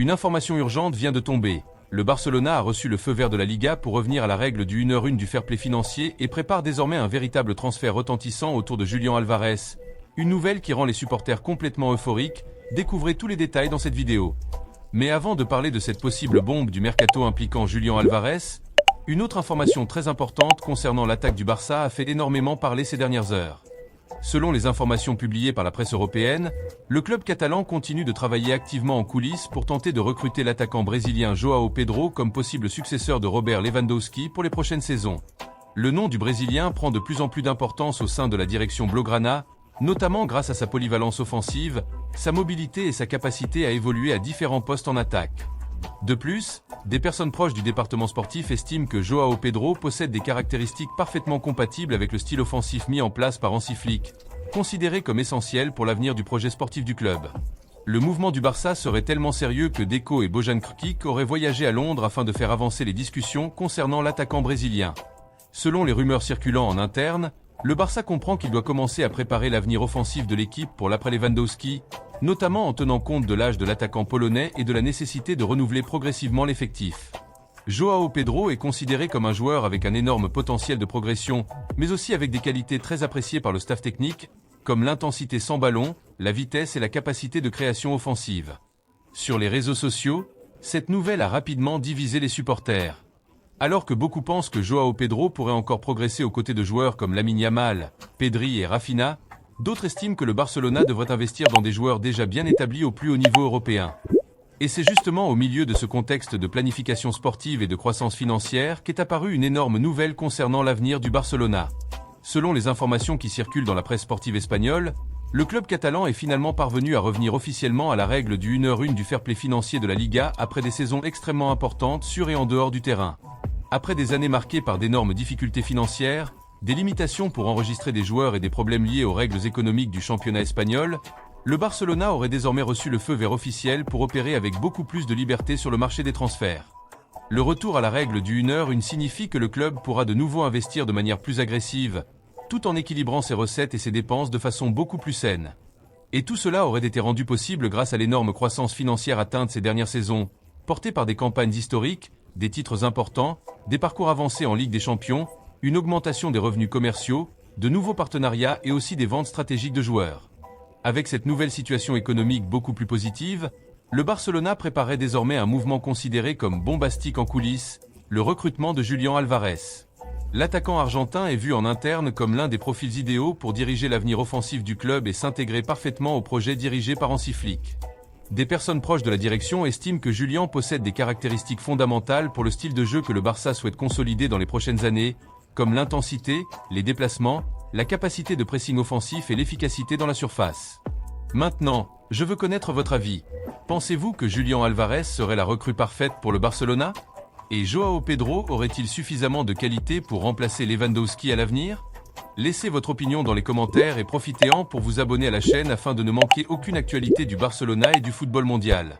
Une information urgente vient de tomber. Le Barcelona a reçu le feu vert de la Liga pour revenir à la règle du 1h1 du fair play financier et prépare désormais un véritable transfert retentissant autour de Julián Álvarez. Une nouvelle qui rend les supporters complètement euphoriques. Découvrez tous les détails dans cette vidéo. Mais avant de parler de cette possible bombe du mercato impliquant Julián Álvarez, une autre information très importante concernant l'attaque du Barça a fait énormément parler ces dernières heures. Selon les informations publiées par la presse européenne, le club catalan continue de travailler activement en coulisses pour tenter de recruter l'attaquant brésilien João Pedro comme possible successeur de Robert Lewandowski pour les prochaines saisons. Le nom du Brésilien prend de plus en plus d'importance au sein de la direction blaugrana, notamment grâce à sa polyvalence offensive, sa mobilité et sa capacité à évoluer à différents postes en attaque. De plus, des personnes proches du département sportif estiment que João Pedro possède des caractéristiques parfaitement compatibles avec le style offensif mis en place par Hansi Flick, considéré comme essentiel pour l'avenir du projet sportif du club. Le mouvement du Barça serait tellement sérieux que Deco et Bojan Krkić auraient voyagé à Londres afin de faire avancer les discussions concernant l'attaquant brésilien. Selon les rumeurs circulant en interne, le Barça comprend qu'il doit commencer à préparer l'avenir offensif de l'équipe pour l'après Lewandowski, notamment en tenant compte de l'âge de l'attaquant polonais et de la nécessité de renouveler progressivement l'effectif. João Pedro est considéré comme un joueur avec un énorme potentiel de progression, mais aussi avec des qualités très appréciées par le staff technique, comme l'intensité sans ballon, la vitesse et la capacité de création offensive. Sur les réseaux sociaux, cette nouvelle a rapidement divisé les supporters. Alors que beaucoup pensent que João Pedro pourrait encore progresser aux côtés de joueurs comme Lamine Yamal, Pedri et Rafinha, d'autres estiment que le Barcelona devrait investir dans des joueurs déjà bien établis au plus haut niveau européen. Et c'est justement au milieu de ce contexte de planification sportive et de croissance financière qu'est apparue une énorme nouvelle concernant l'avenir du Barcelona. Selon les informations qui circulent dans la presse sportive espagnole, le club catalan est finalement parvenu à revenir officiellement à la règle du 1h1 du fair play financier de la Liga après des saisons extrêmement importantes sur et en dehors du terrain. Après des années marquées par d'énormes difficultés financières, des limitations pour enregistrer des joueurs et des problèmes liés aux règles économiques du championnat espagnol, le Barcelona aurait désormais reçu le feu vert officiel pour opérer avec beaucoup plus de liberté sur le marché des transferts. Le retour à la règle du 1h1 signifie que le club pourra de nouveau investir de manière plus agressive, tout en équilibrant ses recettes et ses dépenses de façon beaucoup plus saine. Et tout cela aurait été rendu possible grâce à l'énorme croissance financière atteinte ces dernières saisons, portée par des campagnes historiques, des titres importants, des parcours avancés en Ligue des Champions, une augmentation des revenus commerciaux, de nouveaux partenariats et aussi des ventes stratégiques de joueurs. Avec cette nouvelle situation économique beaucoup plus positive, le Barcelona préparait désormais un mouvement considéré comme bombastique en coulisses, le recrutement de Julián Álvarez. L'attaquant argentin est vu en interne comme l'un des profils idéaux pour diriger l'avenir offensif du club et s'intégrer parfaitement au projet dirigé par Hansi Flick. Des personnes proches de la direction estiment que Julián possède des caractéristiques fondamentales pour le style de jeu que le Barça souhaite consolider dans les prochaines années, comme l'intensité, les déplacements, la capacité de pressing offensif et l'efficacité dans la surface. Maintenant, je veux connaître votre avis. Pensez-vous que Julián Álvarez serait la recrue parfaite pour le Barcelona? Et João Pedro aurait-il suffisamment de qualité pour remplacer Lewandowski à l'avenir? Laissez votre opinion dans les commentaires et profitez-en pour vous abonner à la chaîne afin de ne manquer aucune actualité du Barcelona et du football mondial.